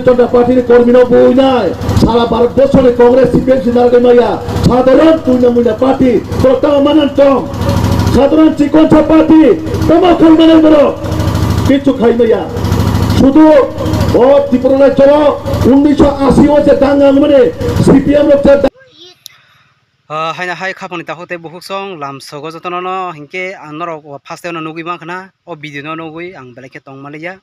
জনতা পার্টির কর্মীরা বই নাই সারা ভারতবর্ষে কংগ্রেস সিপিএম সিনারকে মাইয়া সাধারণ তুইনা পার্টি তোরটাও মানান চম সাধারণ চিকনছা পার্টি তোমা খাই মানান বড় কিছু খাই মাইয়া শুধু ও ত্রিপুরা চল 1980 যে দাঙ্গা মানে সিপিএম লোক হাইনা হাই খাপনি তাহতে বহু সং লাম সগো যতন হিংকে আনর ফার্স্ট নুগি মাখনা ও ভিডিও নুগি আং বেলেকে তং মালিয়া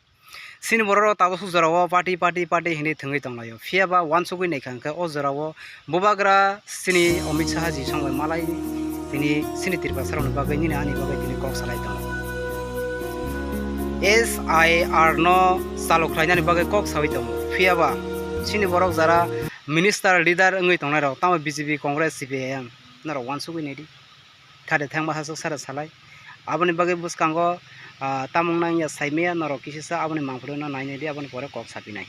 সিনি বড় তাবো সুজরাও পার্টি হিনি থঙ্গি তংলাयो ফিয়াবা ওয়ান সুগি নাইখাंखो ও জরাও বুবাগ্रा সিনি অমিত শাহ জি সংবাই মালাই তিনি সিনি তিরপা সারন বাগै নিনা আনি बागै তিনি কক সালাই दं SIR no salok khlainani bagai kok sawi dong fiaba sini borok jara minister leader ngui tongnai rok tama BJP Congress CPIM naro wansugui nedi thade thangma hasok sara salai aboni bagai buskango tamung nang ya saimea naro kisisa aboni mangpro na nai nedi aboni pore kok sapi nai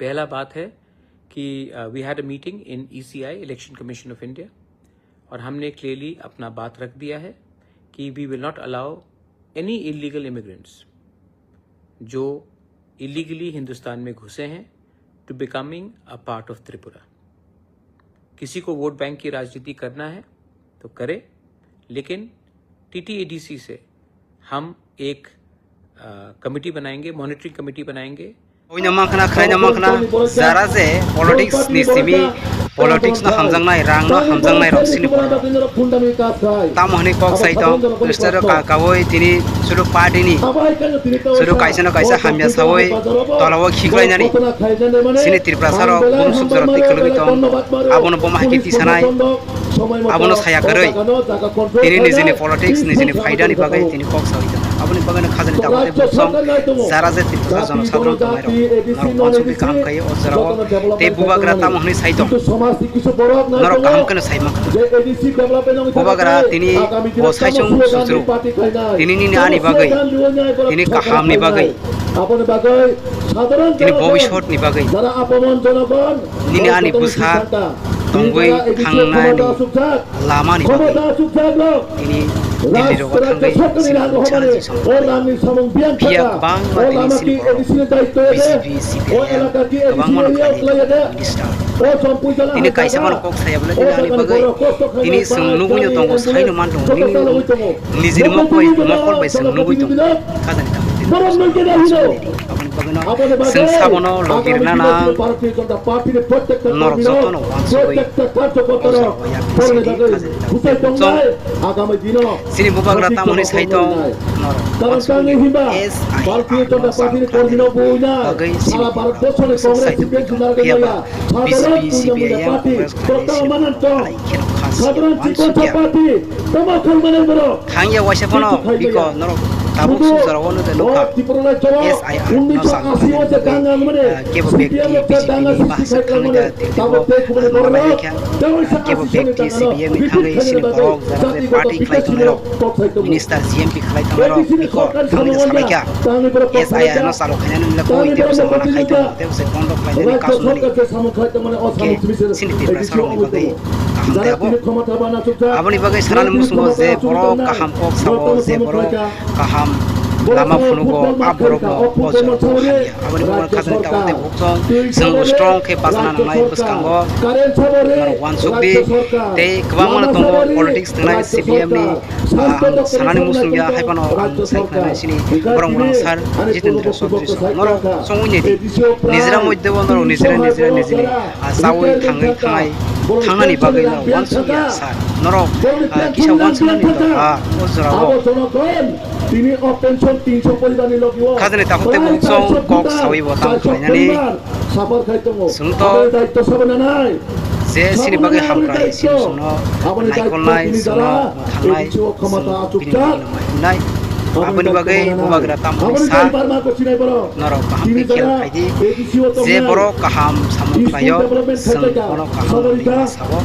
पहला बात है कि we had a meeting in ECI election commission of India और हमने clearly अपना बात रख दिया है कि we will not allow any illegal immigrants जो इलीगली हिंदुस्तान में घुसे हैं to becoming a part of Tripura. किसी को वोट बैंक की राजनीति करना है तो करे, लेकिन TTADC से हम एक कमेटी बनाएंगे, मॉनिटरिंग कमेटी बनाएंगे। ओइना माखना खैना माखना जारा जे पॉलिटिक्स नि सिमी पॉलिटिक्स न हमजंगनाय रांग न हमजंगनाय रक्सिनि ताम हने कक साइतो मिस्टर कावै तिनी सुरु पार्टीनि सुरु काइसन काइसा हामिया सावै तलाव खिग्लाइनानि सिनि त्रिपुरा सारो बमसुक जरति खलबितो आबनो बमा हाकिति सानाय आबनो साया गरै तिनी निजिनि पॉलिटिक्स निजिनि फायदानि बागै तिनी कक साइतो आबनि बागैनो खाजनि ताबते बुसं जारा जे त्रिपुरा जनसाधारण तमाइरो नरक काम खायो अजराव ते बुबाग्रा ताम हने साइतो नरक काम कनो साइमा बुबाग्रा तिनी ओ साइसुं सुसरु तिनी नि आनि बागै तिनी काहामनि बागै तिनी भविष्यतनि बागै निनि आनि बुसा तंगै थांनानि लामानि बागै तिनी दिल्ली रोग थांगै सिनानि समं बिया बां बातिनि सिनि BJP CPIM गोबां मनखानि मिनिस्टार तिनी काइसामान कक सायाबले तिनी आनि बागै तिनी सोंनुगुयो दंगो साइनो मान दं निजिनि मकय मकल बाय सोंनुगुय दं खाजानि दाम जों साबनो लगिरना ना नरक जतन वानसुबै सिनि बुबाग्रा तामनि साइतो थांगिया वाइसाफनो बिको नरक tabuk suzarawono de loka SIR no sangko kebo bekti BJP bahasa kangida kebo malaya kebo bekti CPM thangai sini borok zara party khlai tonero minister GMP khlai tonero biko thangai samekya SIR no salo khanyani lako ite usa mana khai to te usa kondo khlai de kasunani ke sini tibra sarong bagai hamte abo aboni bagai saran musumo je borok kaham kok sabo je borok kaham lama funugo aborok ojo hanya aboni bagai khazani tawte bukson जों strong ke pasana nai buskango wan sukdi te kwamana tongo politics tnai CPM ni sanani musungya haipano saikana sini borong sar jitendra sotri noro songuni di nizra moddebo noro nizra sawi thangai थांनानै बागै वान सुया सार नरक किसा वान सुनानि ओजराव तिनि अपेन्सन 300 परिबारनि लगियो खाजने ताखते बुकसं कक सावै बताम खायनानि suffer खायतमो सुंत दायित्व सबनानाय जे सिनि बागै हामफ्राय सिनि सुनो नायखलनाय सुनो थांनाय क्षमता आचुकता नाय aboni bagai bubagra tamoni sa noro kaham ke khel khaidi je boro kaham samu khlayo seng kono kaham ni sawo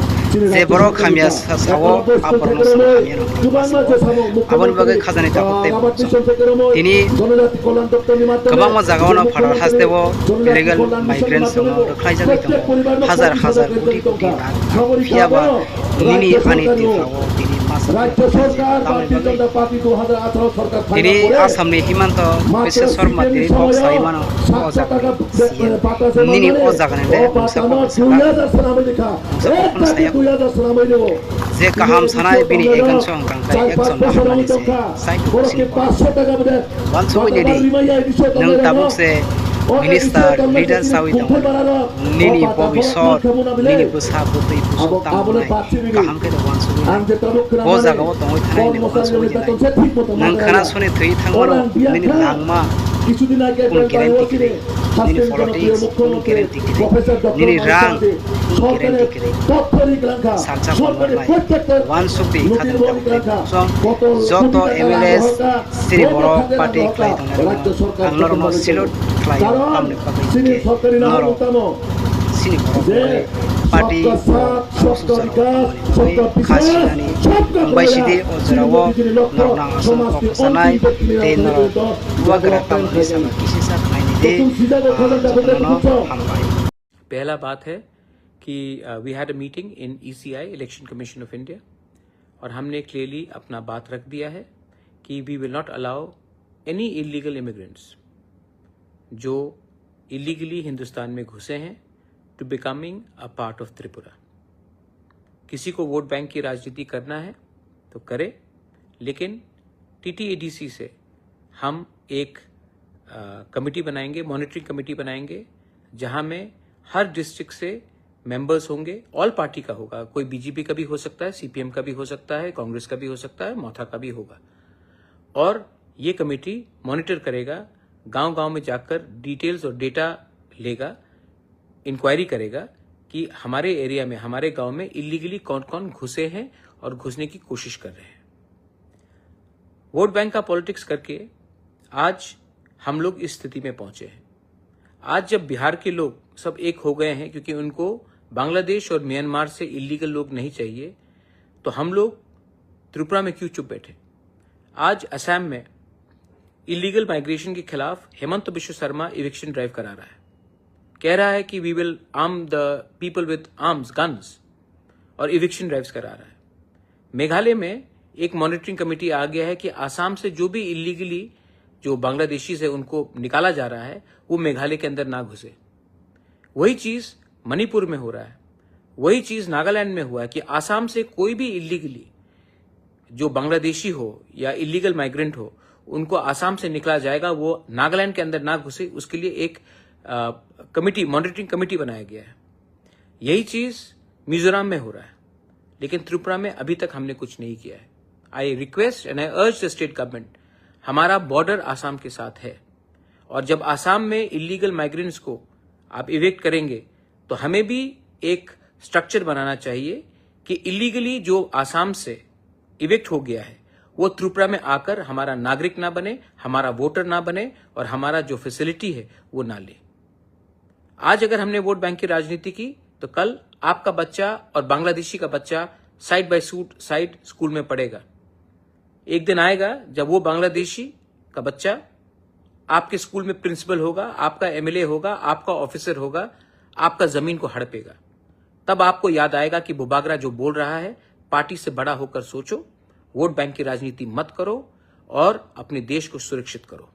je boro khamya sawo aporno sawo aboni bagai khazani takte tini kabang ma jagaona phadar hastebo illegal migrants no khlai jagai tamo hazar koti fiaba nini ani tifawo tini রাজ্য সরকার ভারতীয় জনতা party 2018 সরকার তিনি আসামনি হিমন্ত বিশ্ব শর্মা তিনি box সাইমানো নিনি অজাগানে যে কাহাম সানায় বিনি একজন song কাংkai একজন নাহানি se psycho সিনি ওয়ানসুইনি নং তাবুকse minister leader sawi dong nini bobisot nini busa butui busu tamnai kaham ke the wansui bo jaga o tongoi thanai ni wansui nang khana sone thui thangmaro nini langma কিছুদিন আগে কোন guarantee করে নিনি politics কোন guarantee করে নিনি রাং সরকারের তৎপরিক লেখা সরকারের প্রত্যেকটা ওয়ান শক্তি খাতে যত এমএলএস শ্রী বড় পার্টি ক্লাই রাজ্য সরকার নরম সিলট ক্লাই আমনে পাবে সিনি সরকারি নাম উত্তম সিনি পার্টি সবকা বিকাশ সবকা খাসিনানি বাইশিদে অজরাও নরনা সমাজ সানাই তে নর ওয়াগরা কামনি সামা किसी साथ खाइने दे पहला बात है कि we had a meeting in ECI election commission of India और हमने क्लियरली अपना बात रख दिया है कि we will not allow any illegal immigrants जो इलीगली हिंदुस्तान में घुसे हैं to becoming a part of Tripura. किसी को वोट बैंक की राजनीति करना है तो करे, लेकिन TTADC से हम एक कमेटी बनाएंगे, मॉनिटरिंग कमेटी बनाएंगे, जहां में हर डिस्ट्रिक्ट से मेंबर्स होंगे। ऑल पार्टी का होगा, कोई बीजेपी का भी हो सकता है, CPM का भी हो सकता है, कांग्रेस का भी हो सकता है, मोथा का भी होगा। और ये कमेटी मॉनिटर करेगा, गांव-गांव में जाकर डिटेल्स और डेटा लेगा, इंक्वायरी करेगा कि हमारे एरिया में, हमारे गांव में इलीगली कौन कौन घुसे हैं और घुसने की कोशिश कर रहे हैं। वोट बैंक का पॉलिटिक्स करके आज हम लोग इस स्थिति में पहुंचे हैं। आज जब बिहार के लोग सब एक हो गए हैं क्योंकि उनको बांग्लादेश और म्यांमार से इलीगल लोग नहीं चाहिए, तो हम लोग त्रिपुरा में क्यों चुप बैठे। आज असम में इलीगल माइग्रेशन के खिलाफ हेमंत बिश्व शर्मा इविक्शन ड्राइव करा रहा है, कह रहा है कि we will arm the people with arms guns, और इविक्शन ड्राइव्स करा रहा है। मेघालय में एक मॉनिटरिंग कमेटी आ गया है कि आसाम से जो भी इलीगली जो बांग्लादेशी से उनको निकाला जा रहा है वो मेघालय के अंदर ना घुसे। वही चीज मणिपुर में हो रहा है, वही चीज नागालैंड में हुआ है कि आसाम से कोई भी इलीगली जो बांग्लादेशी हो या इलीगल माइग्रेंट हो उनको आसाम से निकला जाएगा, वो नागालैंड के अंदर ना घुसे, उसके लिए एक कमिटी, मॉनिटरिंग कमिटी बनाया गया है। यही चीज मिजोरम में हो रहा है, लेकिन त्रिपुरा में अभी तक हमने कुछ नहीं किया है। आई रिक्वेस्ट एंड आई अर्ज द स्टेट गवर्नमेंट, हमारा बॉर्डर आसाम के साथ है, और जब आसाम में इलीगल माइग्रेंट्स को आप इवेक्ट करेंगे तो हमें भी एक स्ट्रक्चर बनाना चाहिए कि इलीगली जो आसाम से इवेक्ट हो गया है वो त्रिपुरा में आकर हमारा नागरिक ना बने, हमारा वोटर ना बने, और हमारा जो फैसिलिटी है वो ना ले। आज अगर हमने वोट बैंक की राजनीति की तो कल आपका बच्चा और बांग्लादेशी का बच्चा साइड बाय साइड स्कूल में पढ़ेगा। एक दिन आएगा जब वो बांग्लादेशी का बच्चा आपके स्कूल में प्रिंसिपल होगा, आपका MLA होगा, आपका ऑफिसर होगा, आपका जमीन को हड़पेगा। तब आपको याद आएगा कि बुबागरा जो बोल रहा है, पार्टी से बड़ा होकर सोचो, वोट बैंक की राजनीति मत करो और अपने देश को सुरक्षित करो।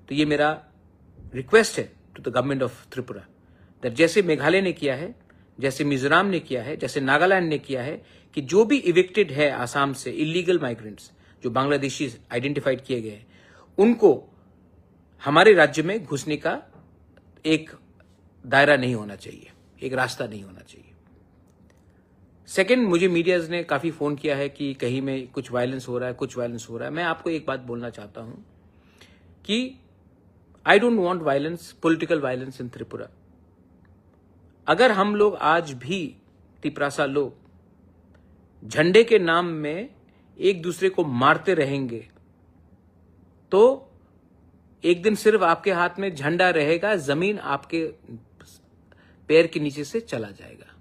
तो ये मेरा रिक्वेस्ट है to the government of Tripura, that जैसे मेघालय ने किया है, जैसे मिजोरम ने किया है, जैसे नागालैंड ने किया है, कि जो भी इविक्टेड है आसाम से इलीगल माइग्रेंट्स जो बांग्लादेशी आइडेंटिफाइड किए गए हैं, उनको हमारे राज्य में घुसने का एक दायरा नहीं होना चाहिए, एक रास्ता नहीं होना चाहिए। सेकंड, मुझे मीडियाज ने काफी फोन किया है कि कहीं में कुछ वायलेंस हो रहा है, कुछ वायलेंस हो रहा है। मैं आपको एक बात बोलना चाहता हूं कि I don't want violence, political violence in Tripura. अगर हम लोग आज भी तिपरासा लोग झंडे के नाम में एक दूसरे को मारते रहेंगे तो एक दिन सिर्फ आपके हाथ में झंडा रहेगा, जमीन आपके पैर के नीचे से चला जाएगा।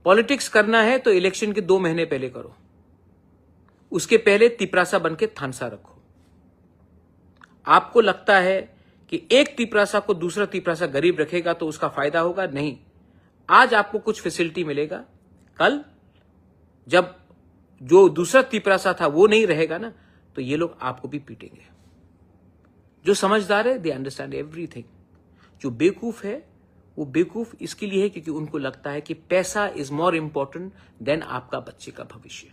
पॉलिटिक्स करना है तो इलेक्शन के 2 महीने पहले करो, उसके पहले तिपरासा बन के थानसा रखो। आपको लगता है कि एक तिपरासा को दूसरा तिपरासा गरीब रखेगा तो उसका फायदा होगा? नहीं। आज आपको कुछ फैसिलिटी मिलेगा, कल जब जो दूसरा तिपरासा था वो नहीं रहेगा ना, तो ये लोग आपको भी पीटेंगे। जो समझदार है, दे अंडरस्टैंड एवरीथिंग। जो बेवकूफ है, वो बेवकूफ इसके लिए है क्योंकि उनको लगता है कि पैसा इज मोर इंपॉर्टेंट देन आपका बच्चे का भविष्य।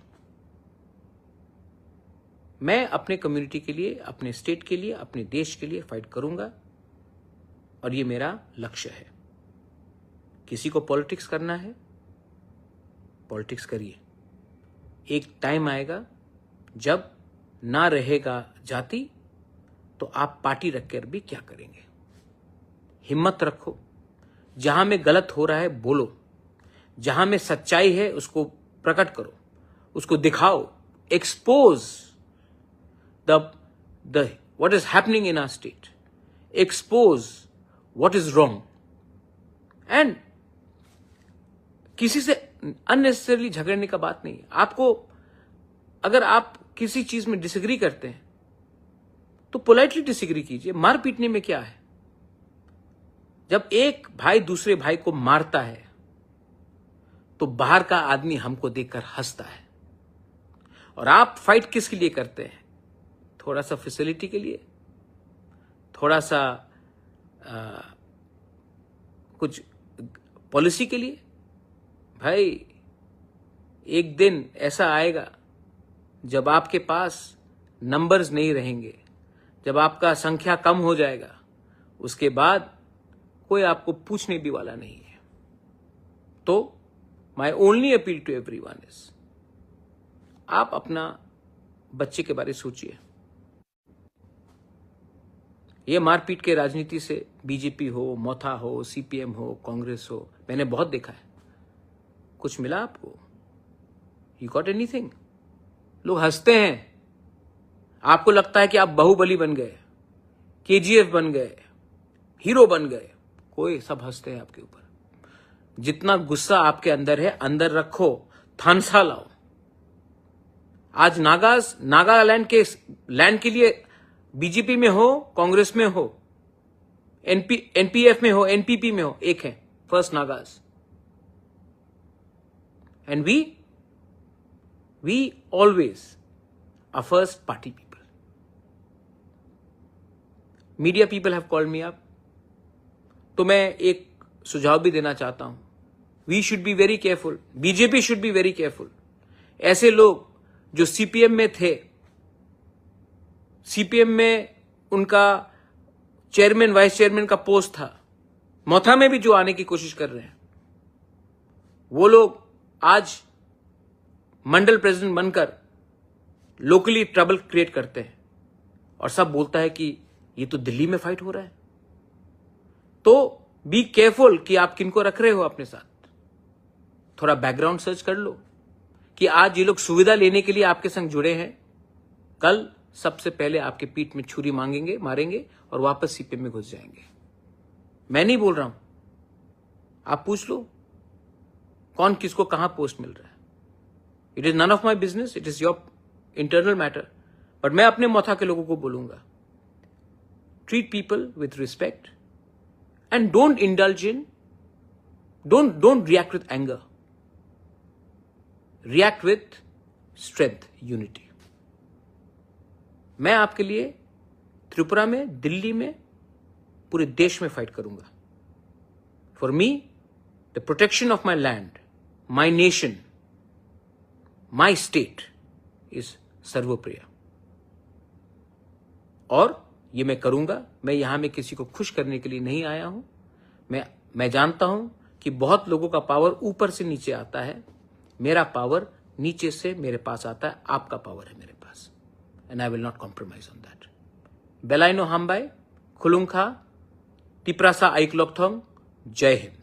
मैं अपने कम्युनिटी के लिए, अपने स्टेट के लिए, अपने देश के लिए फाइट करूंगा और ये मेरा लक्ष्य है। किसी को पॉलिटिक्स करना है, पॉलिटिक्स करिए। एक टाइम आएगा जब ना रहेगा जाति, तो आप पार्टी रखकर भी क्या करेंगे। हिम्मत रखो, जहां में गलत हो रहा है बोलो, जहां में सच्चाई है उसको प्रकट करो, उसको दिखाओ, expose the what is happening in our state, expose what is wrong, and किसी से अननेसेसरली झगड़ने का बात नहीं है। आपको अगर आप किसी चीज में डिसएग्री करते हैं तो पोलाइटली डिसएग्री कीजिए। मार पीटने में क्या है? जब एक भाई दूसरे भाई को मारता है तो बाहर का आदमी हमको देखकर हंसता है, और आप फाइट किसके लिए करते हैं? थोड़ा सा फैसिलिटी के लिए, थोड़ा सा कुछ पॉलिसी के लिए। भाई एक दिन ऐसा आएगा जब आपके पास नंबर्स नहीं रहेंगे, जब आपका संख्या कम हो जाएगा, उसके बाद कोई आपको पूछने भी वाला नहीं है। तो my only appeal to everyone is, आप अपना बच्चे के बारे में सोचिए। ये मारपीट के राजनीति से बीजेपी हो, मोथा हो, सीपीएम हो, कांग्रेस हो, मैंने बहुत देखा है। कुछ मिला आपको? You got anything? लोग हंसते हैं। आपको लगता है कि आप बाहुबली बन गए, केजीएफ बन गए, हीरो बन गए। कोई सब हंसते हैं आपके ऊपर। जितना गुस्सा आपके अंदर है, अंदर रखो, थानसा लाओ। आज नागालैंड के लैंड के लिए बीजेपी में हो, कांग्रेस में हो, एनपीएफ में हो, एनपीपी में हो, एक है first Nagas. And we always are first party people. Media people have called me up, तो मैं एक सुझाव भी देना चाहता हूं। We should be very careful, BJP should be very careful. ऐसे लोग जो सीपीएम में थे, सीपीएम में उनका चेयरमैन वाइस चेयरमैन का पोस्ट था, मोथा में भी जो आने की कोशिश कर रहे हैं, वो लोग आज मंडल प्रेसिडेंट बनकर लोकली ट्रबल क्रिएट करते हैं और सब बोलता है कि ये तो दिल्ली में फाइट हो रहा है। तो बी केयरफुल कि आप किनको रख रहे हो अपने साथ। थोड़ा बैकग्राउंड सर्च कर लो कि आज ये लोग सुविधा लेने के लिए आपके संग जुड़े हैं, कल सबसे पहले आपके पीठ में छुरी मारेंगे और वापस सीपीएम में घुस जाएंगे। मैं नहीं बोल रहा हूं, आप पूछ लो कौन किसको कहां पोस्ट मिल रहा है। It is none of my business, it is your internal matter. But मैं अपने मोथा के लोगों को बोलूंगा, treat people with respect and don't indulge in, don't react with anger, react with strength, unity. मैं आपके लिए त्रिपुरा में, दिल्ली में, पूरे देश में फाइट करूंगा। For me the protection of my land, my nation, my state is सर्वोप्रिय, और ये मैं करूंगा। मैं यहां में किसी को खुश करने के लिए नहीं आया हूं। मैं जानता हूं कि बहुत लोगों का पावर ऊपर से नीचे आता है, मेरा पावर नीचे से मेरे पास आता है। आपका पावर है मेरे पास, and I will not compromise on that. Belaino Hambai, Khulungkha, Tiprasa Aiklokthong, Jai Hind.